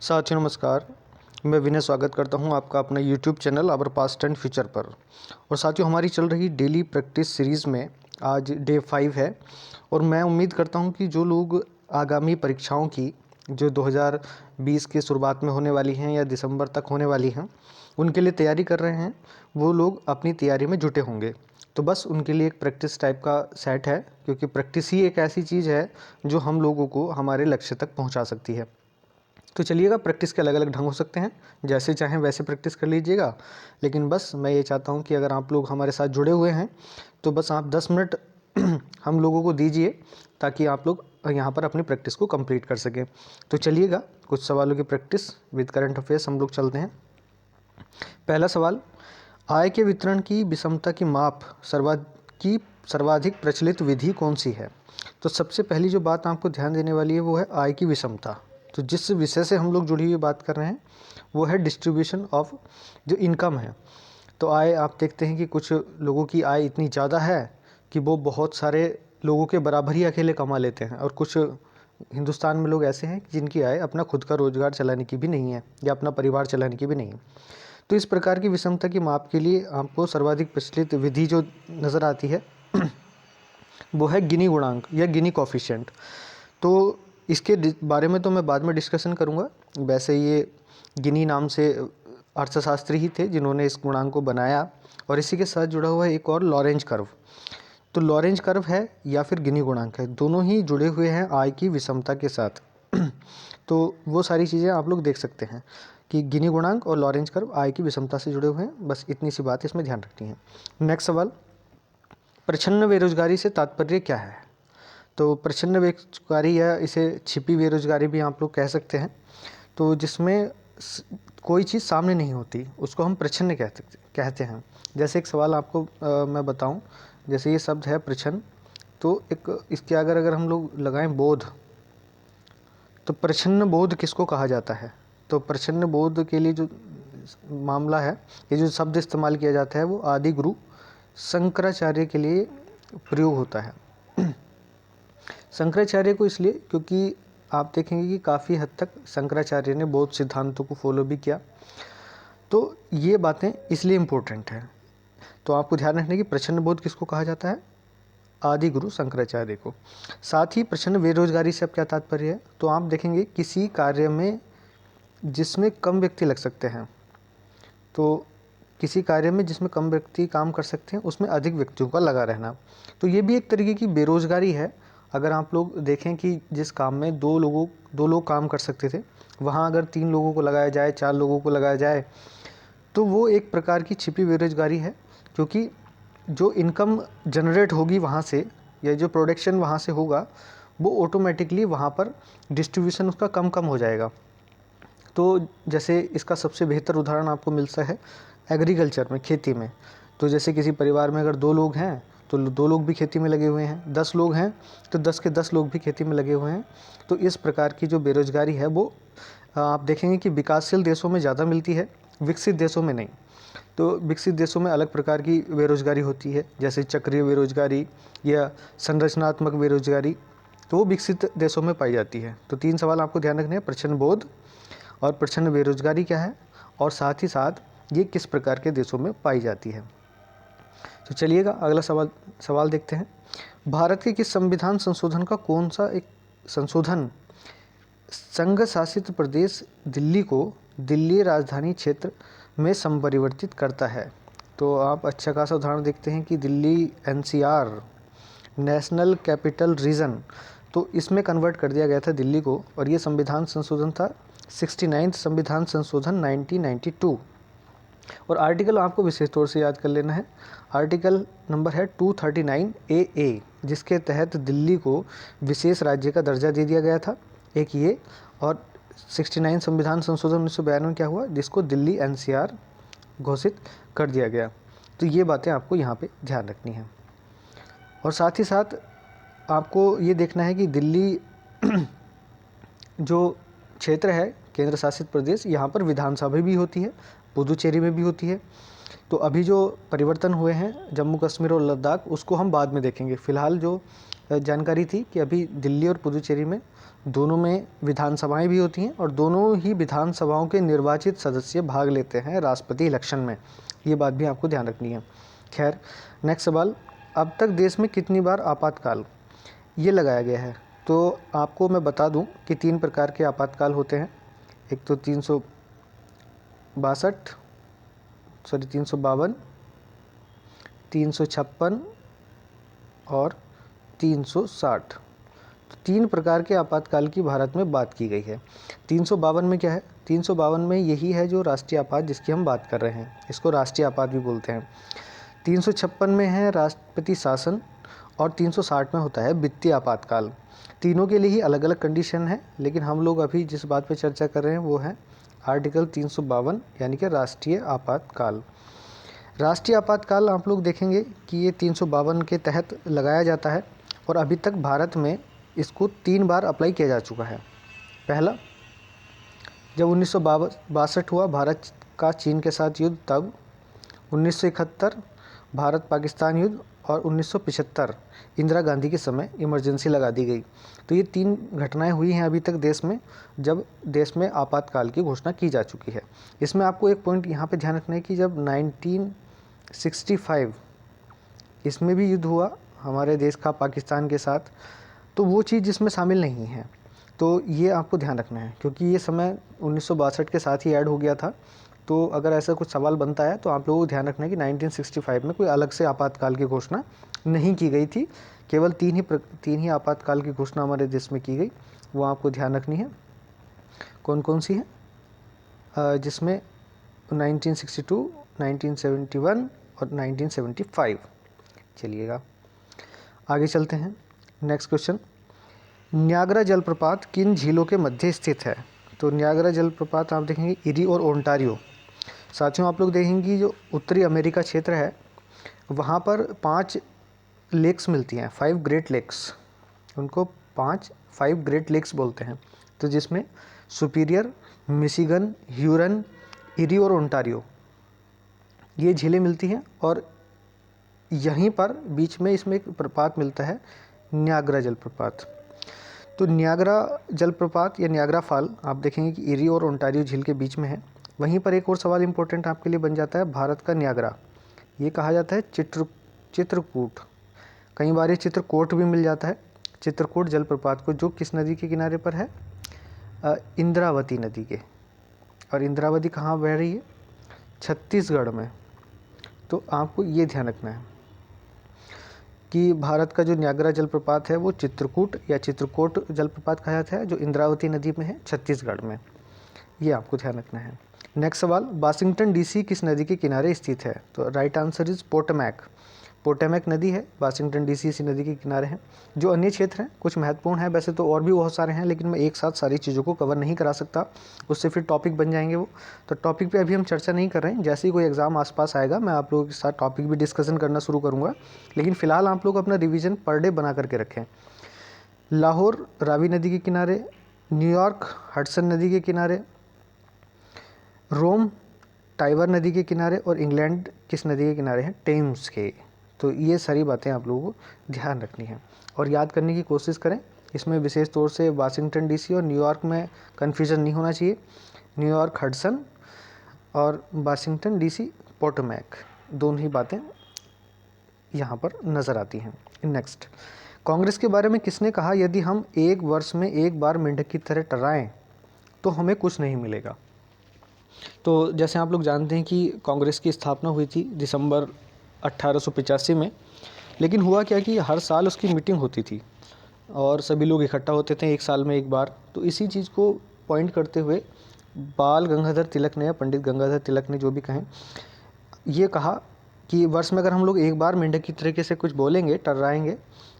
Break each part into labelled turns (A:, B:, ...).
A: साथियों नमस्कार। मैं विनय स्वागत करता हूं आपका अपना YouTube channel our past and future पर। और साथियों हमारी चल रही डेली प्रैक्टिस सीरीज़ में आज डे 5 है। और मैं उम्मीद करता हूं कि जो लोग आगामी परीक्षाओं की जो 2020 की शुरुआत में होने वाली हैं या दिसंबर तक होने वाली हैं उनके लिए तैयारी कर रहे हैं, वो लोग अपनी तैयारी में जुटे होंगे। तो बस उनके लिए एक प्रैक्टिस टाइप का सेट है, क्योंकि प्रैक्टिस ही एक ऐसी चीज़ है जो हम लोगों को हमारे लक्ष्य तक पहुँचा सकती है। तो चलिएगा, प्रैक्टिस के अलग अलग ढंग हो सकते हैं, जैसे चाहें वैसे प्रैक्टिस कर लीजिएगा। लेकिन बस मैं ये चाहता हूँ कि अगर आप लोग हमारे साथ जुड़े हुए हैं तो बस आप 10 मिनट हम लोगों को दीजिए, ताकि आप लोग यहाँ पर अपनी प्रैक्टिस को कंप्लीट कर सकें। तो चलिएगा, कुछ सवालों की प्रैक्टिस विद करंट अफेयर्स हम लोग चलते हैं। पहला सवाल, आय के वितरण की विषमता की माप सर्वाधिक प्रचलित विधि कौन सी है? तो सबसे पहली जो बात आपको ध्यान देने वाली है वो है आय की विषमता। तो जिस विषय से हम लोग जुड़ी हुई बात कर रहे हैं वो है डिस्ट्रीब्यूशन ऑफ जो इनकम है। तो आय, आप देखते हैं कि कुछ लोगों की आय इतनी ज़्यादा है कि वो बहुत सारे लोगों के बराबर ही अकेले कमा लेते हैं, और कुछ हिंदुस्तान में लोग ऐसे हैं जिनकी आय अपना खुद का रोजगार चलाने की भी नहीं है या अपना परिवार चलाने की भी नहीं है। तो इस प्रकार की विषमता की माप के लिए आपको सर्वाधिक प्रचलित विधि जो नज़र आती है वो है गिनी गुणांक या गिनी कॉफिशिएंट। तो इसके बारे में तो मैं बाद में डिस्कशन करूँगा। वैसे ये गिनी नाम से अर्थशास्त्री ही थे जिन्होंने इस गुणांक को बनाया। और इसी के साथ जुड़ा हुआ है एक और लॉरेंज कर्व। तो लॉरेंज कर्व है या फिर गिनी गुणांक है, दोनों ही जुड़े हुए हैं आय की विषमता के साथ। तो वो सारी चीज़ें आप लोग देख सकते हैं कि गिनी गुणांक और लॉरेंज कर्व आय की विषमता से जुड़े हुए हैं। बस इतनी सी बात इसमें ध्यान रखनी है। नेक्स्ट सवाल, प्रच्छन्न बेरोजगारी से तात्पर्य क्या है? तो प्रच्छन्न बेरोजगारी या इसे छिपी बेरोजगारी भी आप लोग कह सकते हैं। तो जिसमें कोई चीज़ सामने नहीं होती उसको हम प्रच्छन्न कहते हैं। जैसे एक सवाल आपको मैं बताऊं, जैसे ये शब्द है प्रच्छन्न, तो एक इसके अगर हम लोग लगाएं बोध, तो प्रच्छन्न बोध किसको कहा जाता है? तो प्रच्छन्न बोध के लिए जो मामला है, ये जो शब्द इस्तेमाल किया जाता है वो आदि गुरु शंकराचार्य के लिए प्रयोग होता है। शंकराचार्य को इसलिए क्योंकि आप देखेंगे कि काफ़ी हद तक शंकराचार्य ने बौद्ध सिद्धांतों को फॉलो भी किया। तो ये बातें इसलिए इम्पोर्टेंट हैं। तो आपको ध्यान रखने की प्रच्छन्न बोध किसको कहा जाता है? आदि गुरु शंकराचार्य को। साथ ही प्रच्छन्न बेरोजगारी से अब क्या तात्पर्य है? तो आप देखेंगे किसी कार्य में जिसमें कम व्यक्ति लग सकते हैं, तो किसी कार्य में जिसमें कम व्यक्ति काम कर सकते हैं उसमें अधिक व्यक्तियों का लगा रहना, तो ये भी एक तरीके की बेरोजगारी है। अगर आप लोग देखें कि जिस काम में दो लोग काम कर सकते थे, वहाँ अगर 3 लोगों को लगाया जाए, 4 लोगों को लगाया जाए, तो वो एक प्रकार की छिपी बेरोजगारी है। क्योंकि जो इनकम जनरेट होगी वहाँ से या जो प्रोडक्शन वहाँ से होगा वो ऑटोमेटिकली वहाँ पर डिस्ट्रीब्यूशन उसका कम कम हो जाएगा। तो जैसे इसका सबसे बेहतर उदाहरण आपको मिलता है एग्रीकल्चर में, खेती में। तो जैसे किसी परिवार में अगर 2 लोग हैं तो 2 लोग भी खेती में लगे हुए हैं, 10 लोग हैं तो 10 के 10 लोग भी खेती में लगे हुए हैं। तो इस प्रकार की जो बेरोजगारी है वो आप देखेंगे कि विकासशील देशों में ज़्यादा मिलती है, विकसित देशों में नहीं। तो विकसित देशों में अलग प्रकार की बेरोजगारी होती है, जैसे चक्रीय बेरोजगारी या संरचनात्मक बेरोजगारी, तो वो विकसित देशों में पाई जाती है। तो 3 सवाल आपको ध्यान रखने हैं, प्रच्छन्न बोध और प्रच्छन्न बेरोजगारी क्या है, और साथ ही साथ ये किस प्रकार के देशों में पाई जाती है। तो चलिएगा अगला सवाल देखते हैं। भारत के किस संविधान संशोधन का कौन सा एक संशोधन संघ शासित प्रदेश दिल्ली को दिल्ली राजधानी क्षेत्र में संपरिवर्तित करता है? तो आप अच्छा खासा उदाहरण देखते हैं कि Delhi NCR national capital region, तो इसमें कन्वर्ट कर दिया गया था दिल्ली को। और ये संविधान संशोधन था 69th संविधान संशोधन 1992। और आर्टिकल आपको विशेष तौर से याद कर लेना है। आर्टिकल नंबर है 239AA, जिसके तहत दिल्ली को विशेष राज्य का दर्जा दे दिया गया था, एक ये। और 69 संविधान संशोधन 1992 में क्या हुआ, जिसको दिल्ली NCR घोषित कर दिया गया। तो ये बातें आपको यहाँ पे ध्यान रखनी है। और साथ ही साथ आपको ये देखना है कि दिल्ली जो क्षेत्र है केंद्र शासित प्रदेश, यहाँ पर विधानसभा भी होती है, पुदुचेरी में भी होती है। तो अभी जो परिवर्तन हुए हैं जम्मू कश्मीर और लद्दाख, उसको हम बाद में देखेंगे। फ़िलहाल जो जानकारी थी कि अभी दिल्ली और पुदुचेरी में दोनों में विधानसभाएं भी होती हैं और दोनों ही विधानसभाओं के निर्वाचित सदस्य भाग लेते हैं राष्ट्रपति इलेक्शन में। ये बात भी आपको ध्यान रखनी है। खैर, नेक्स्ट सवाल, अब तक देश में कितनी बार आपातकाल ये लगाया गया है? तो आपको मैं बता दूं कि 3 प्रकार के आपातकाल होते हैं। एक तो 352, 356 और 360। तो 3 प्रकार के आपातकाल की भारत में बात की गई है। 352 में क्या है? 352 में यही है जो राष्ट्रीय आपात जिसकी हम बात कर रहे हैं, इसको राष्ट्रीय आपात भी बोलते हैं। 356 में है राष्ट्रपति शासन और 360 में होता है वित्तीय आपातकाल। तीनों के लिए ही अलग अलग कंडीशन है, लेकिन हम लोग अभी जिस बात पे चर्चा कर रहे हैं वो है आर्टिकल 352 यानी कि राष्ट्रीय आपातकाल। राष्ट्रीय आपातकाल आप लोग देखेंगे कि ये 352 के तहत लगाया जाता है और अभी तक भारत में इसको 3 बार अप्लाई किया जा चुका है। पहला, जब 1962 हुआ भारत का चीन के साथ युद्ध, तब 1971 भारत पाकिस्तान युद्ध और 1975 इंदिरा गांधी के समय इमरजेंसी लगा दी गई। तो ये 3 घटनाएं हुई हैं अभी तक देश में, जब देश में आपातकाल की घोषणा की जा चुकी है। इसमें आपको एक पॉइंट यहाँ पे ध्यान रखना है कि जब 1965 इसमें भी युद्ध हुआ हमारे देश का पाकिस्तान के साथ, तो वो चीज़ जिसमें शामिल नहीं है। तो ये आपको ध्यान रखना है, क्योंकि ये समय 1962 के साथ ही ऐड हो गया था। तो अगर ऐसा कुछ सवाल बनता है तो आप लोगों को ध्यान रखना है कि 1965 में कोई अलग से आपातकाल की घोषणा नहीं की गई थी। केवल 3 ही आपातकाल की घोषणा हमारे देश में की गई, वो आपको ध्यान रखनी है। कौन कौन सी है? जिसमें 1962, 1971 और 1975। चलिएगा आगे चलते हैं। नेक्स्ट क्वेश्चन, न्यागरा जलप्रपात किन झीलों के मध्य स्थित है? तो न्यागरा जलप्रपात आप देखेंगे इरी और ओंटारियो। साथियों, आप लोग देखेंगे जो उत्तरी अमेरिका क्षेत्र है वहाँ पर 5 लेक्स मिलती हैं, 5 ग्रेट लेक्स। उनको 5 ग्रेट लेक्स बोलते हैं। तो जिसमें सुपीरियर, मिशिगन, ह्यूरन, इरी और ओंटारियो ये झीलें मिलती हैं और यहीं पर बीच में इसमें एक प्रपात मिलता है, न्यागरा जलप्रपात। तो न्यागरा जलप्रपात या न्यागरा फॉल आप देखेंगे कि इरी और ओंटारियो झील के बीच में है। वहीं पर एक और सवाल इंपॉर्टेंट आपके लिए बन जाता है, भारत का न्यागरा ये कहा जाता है चित्रकूट। कई बार ये चित्रकोट भी मिल जाता है। चित्रकूट जलप्रपात को जो किस नदी के किनारे पर है? इंद्रावती नदी के। और इंद्रावती कहाँ बह रही है? छत्तीसगढ़ में। तो आपको ये ध्यान रखना है कि भारत का जो न्यागरा जलप्रपात है वो चित्रकूट या चित्रकोट जलप्रपात कहा जाता है, जो इंद्रावती नदी में है छत्तीसगढ़ में। ये आपको ध्यान रखना है। नेक्स्ट सवाल, वाशिंगटन डीसी किस नदी के किनारे स्थित है? तो राइट आंसर इज पोटमैक। पोटमैक नदी है, वाशिंगटन डीसी इसी नदी के किनारे है। जो अन्य क्षेत्र हैं कुछ महत्वपूर्ण है, वैसे तो और भी बहुत सारे हैं, लेकिन मैं एक साथ सारी चीज़ों को कवर नहीं करा सकता, उससे फिर टॉपिक बन जाएंगे वो। तो टॉपिक पे अभी हम चर्चा नहीं कर रहे हैं। जैसे ही कोई एग्जाम आसपास आएगा मैं आप लोगों के साथ टॉपिक भी डिस्कशन करना शुरू करूँगा, लेकिन फिलहाल आप लोग अपना रिविजन पर डे बना करके रखें। लाहौर रावी नदी के किनारे, न्यूयॉर्क हडसन नदी के किनारे, रोम टाइबर नदी के किनारे और इंग्लैंड किस नदी के किनारे हैं? टेम्स के। तो ये सारी बातें आप लोगों को ध्यान रखनी है और याद करने की कोशिश करें। इसमें विशेष तौर से वाशिंगटन डीसी और न्यूयॉर्क में कन्फ्यूज़न नहीं होना चाहिए। न्यूयॉर्क हडसन और वाशिंगटन डीसी पोटोमैक, दोनों ही बातें यहाँ पर नज़र आती हैं। नेक्स्ट, कांग्रेस के बारे में किसने कहा यदि हम 1 वर्ष में 1 बार मेंढक की तरह टर्राएं तो हमें कुछ नहीं मिलेगा? तो जैसे आप लोग जानते हैं कि कांग्रेस की स्थापना हुई थी दिसंबर 1885 में, लेकिन हुआ क्या कि हर साल उसकी मीटिंग होती थी और सभी लोग इकट्ठा होते थे 1 साल में 1 बार। तो इसी चीज़ को पॉइंट करते हुए बाल गंगाधर तिलक ने या पंडित गंगाधर तिलक ने, जो भी कहें, ये कहा कि वर्ष में अगर हम लोग 1 बार मेंढक की तरीके से कुछ बोलेंगे, टर्राएंगे,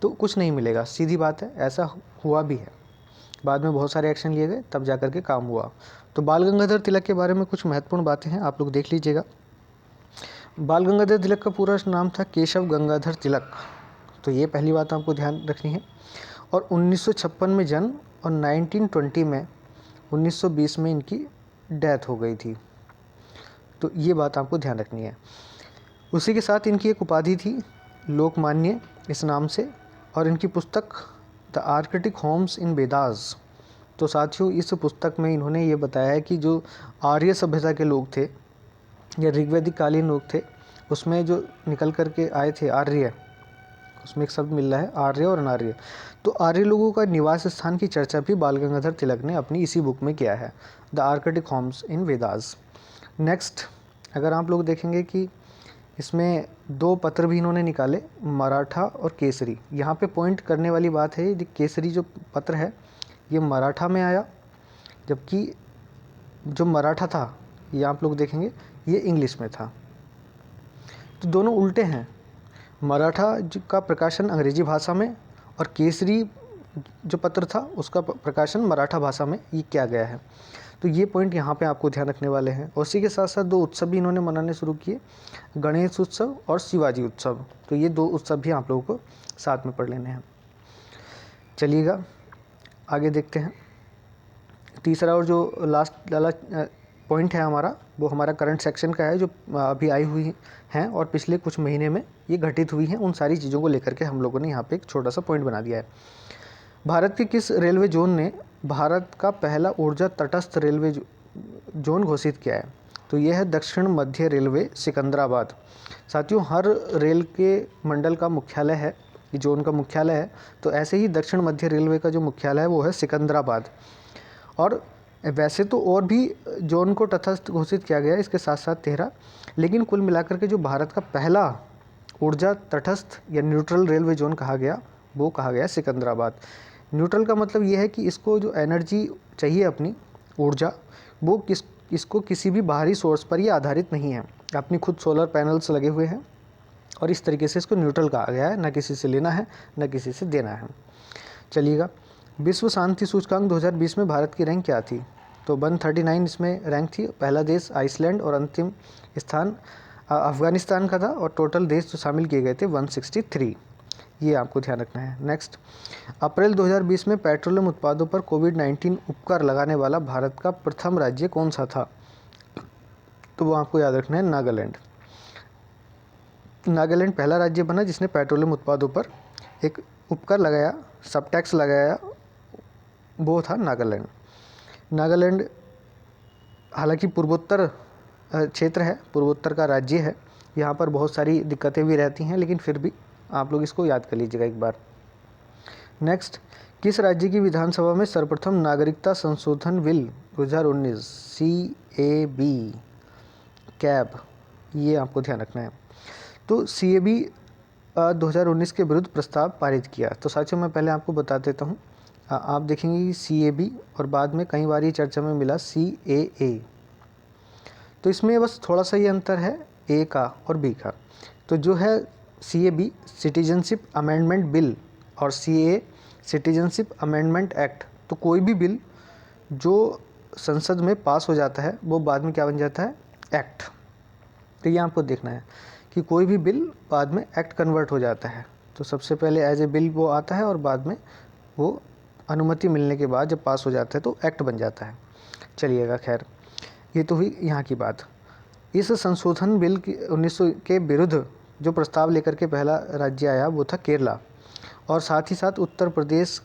A: तो कुछ नहीं मिलेगा। सीधी बात है, ऐसा हुआ भी है। बाद में बहुत सारे एक्शन लिए गए, तब जा कर के काम हुआ। तो बाल गंगाधर तिलक के बारे में कुछ महत्वपूर्ण बातें हैं, आप लोग देख लीजिएगा। बाल गंगाधर तिलक का पूरा नाम था केशव गंगाधर तिलक। तो ये पहली बात आपको ध्यान रखनी है। और 1956 में जन्म और 1920 में इनकी डेथ हो गई थी। तो ये बात आपको ध्यान रखनी है। उसी के साथ इनकी एक उपाधि थी लोकमान्य इस नाम से, और इनकी पुस्तक the Arctic homes in Vedas. तो साथियों इस पुस्तक में इन्होंने ये बताया है कि जो आर्य सभ्यता के लोग थे या ऋग्वैदिक कालीन लोग थे, उसमें जो निकल कर के आए थे आर्य, उसमें एक शब्द मिल रहा है आर्य और अनार्य। तो आर्य लोगों का निवास स्थान की चर्चा भी बाल गंगाधर तिलक ने अपनी इसी बुक में किया है, the Arctic homes in Vedas. Next अगर आप लोग देखेंगे कि इसमें 2 पत्र भी इन्होंने निकाले, मराठा और केसरी। यहाँ पे पॉइंट करने वाली बात है, ये केसरी जो पत्र है ये मराठा में आया, जबकि जो मराठा था ये आप लोग देखेंगे ये इंग्लिश में था। तो दोनों उल्टे हैं, मराठा का प्रकाशन अंग्रेजी भाषा में और केसरी जो पत्र था उसका प्रकाशन मराठा भाषा में ये किया गया है। तो ये पॉइंट यहाँ पे आपको ध्यान रखने वाले हैं। और इसी के साथ साथ 2 उत्सव भी इन्होंने मनाने शुरू किए, गणेश उत्सव और शिवाजी उत्सव। तो ये 2 उत्सव भी आप लोगों को साथ में पढ़ लेने हैं। चलिएगा आगे देखते हैं। तीसरा और जो लास्ट वाला पॉइंट है हमारा, वो हमारा करंट सेक्शन का है, जो अभी आई हुई हैं और पिछले कुछ महीने में ये घटित हुई हैं। उन सारी चीज़ों को लेकर के हम लोगों ने यहाँ पे एक छोटा सा पॉइंट बना दिया है। भारत के किस रेलवे जोन ने भारत का पहला ऊर्जा तटस्थ रेलवे जोन घोषित किया है? तो ये है दक्षिण मध्य रेलवे सिकंदराबाद। साथियों हर रेल के मंडल का मुख्यालय है, जोन का मुख्यालय है, तो ऐसे ही दक्षिण मध्य रेलवे का जो मुख्यालय है वो है सिकंदराबाद। और वैसे तो और भी जोन को तटस्थ घोषित किया गया है, इसके साथ साथ 13, लेकिन कुल मिलाकर के जो भारत का पहला ऊर्जा तटस्थ या न्यूट्रल रेलवे जोन कहा गया वो कहा गया सिकंदराबाद। न्यूट्रल का मतलब ये है कि इसको जो एनर्जी चाहिए अपनी ऊर्जा, वो इसको किसी भी बाहरी सोर्स पर ये आधारित नहीं है, अपनी खुद सोलर पैनल्स लगे हुए हैं और इस तरीके से इसको न्यूट्रल कहा गया है, ना किसी से लेना है ना किसी से देना है। चलिएगा, विश्व शांति सूचकांक 2020 में भारत की रैंक क्या थी? तो 139 इसमें रैंक थी। पहला देश आइसलैंड और अंतिम स्थान अफगानिस्तान का था और टोटल देश जो शामिल किए गए थे 163, ये आपको ध्यान रखना है। नेक्स्ट, अप्रैल 2020 में पेट्रोलियम उत्पादों पर कोविड-19 उपकर लगाने वाला भारत का प्रथम राज्य कौन सा था? तो वो आपको याद रखना है नागालैंड। नागालैंड पहला राज्य बना जिसने पेट्रोलियम उत्पादों पर एक उपकर लगाया, सब टैक्स लगाया, वो था नागालैंड। नागालैंड हालांकि पूर्वोत्तर क्षेत्र है, पूर्वोत्तर का राज्य है, यहाँ पर बहुत सारी दिक्कतें भी रहती हैं, लेकिन फिर भी आप लोग इसको याद कर लीजिएगा एक बार। नेक्स्ट, किस राज्य की विधानसभा में सर्वप्रथम नागरिकता संशोधन बिल 2019 CAB कैब, ये आपको ध्यान रखना है। तो CAB 2019 के विरुद्ध प्रस्ताव पारित किया। तो साथियों मैं पहले आपको बता देता हूँ, आप देखेंगे कि CAB और बाद में कई बार ये चर्चा में मिला CAA। तो इसमें बस थोड़ा सा ये अंतर है A का और B का। तो जो है CAB सिटीजनशिप अमेंडमेंट बिल और CAA सिटीजनशिप अमेंडमेंट एक्ट। तो कोई भी बिल जो संसद में पास हो जाता है वो बाद में क्या बन जाता है? एक्ट। तो ये आपको देखना है कि कोई भी बिल बाद में एक्ट कन्वर्ट हो जाता है। तो सबसे पहले एज ए बिल वो आता है और बाद में वो अनुमति मिलने के बाद जब पास हो जाता है तो एक्ट बन जाता है। चलिएगा, खैर ये तो हुई यहाँ की बात। इस संशोधन बिल की 1900 के विरुद्ध जो प्रस्ताव लेकर के पहला राज्य आया वो था केरला, और साथ ही साथ उत्तर प्रदेश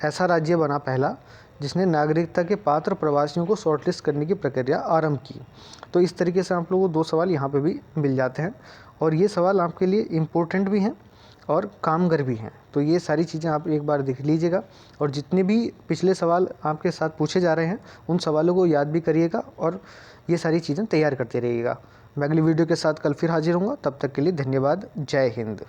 A: ऐसा राज्य बना पहला जिसने नागरिकता के पात्र प्रवासियों को शॉर्टलिस्ट करने की प्रक्रिया आरंभ की। तो इस तरीके से आप लोगों को 2 सवाल यहाँ पे भी मिल जाते हैं, और ये सवाल आपके लिए इम्पोर्टेंट भी हैं और कामगर भी हैं। तो ये सारी चीज़ें आप एक बार देख लीजिएगा, और जितने भी पिछले सवाल आपके साथ पूछे जा रहे हैं उन सवालों को याद भी करिएगा और ये सारी चीज़ें तैयार करते रहिएगा। मैं अगली वीडियो के साथ कल फिर हाजिर होऊंगा, तब तक के लिए धन्यवाद। जय हिंद।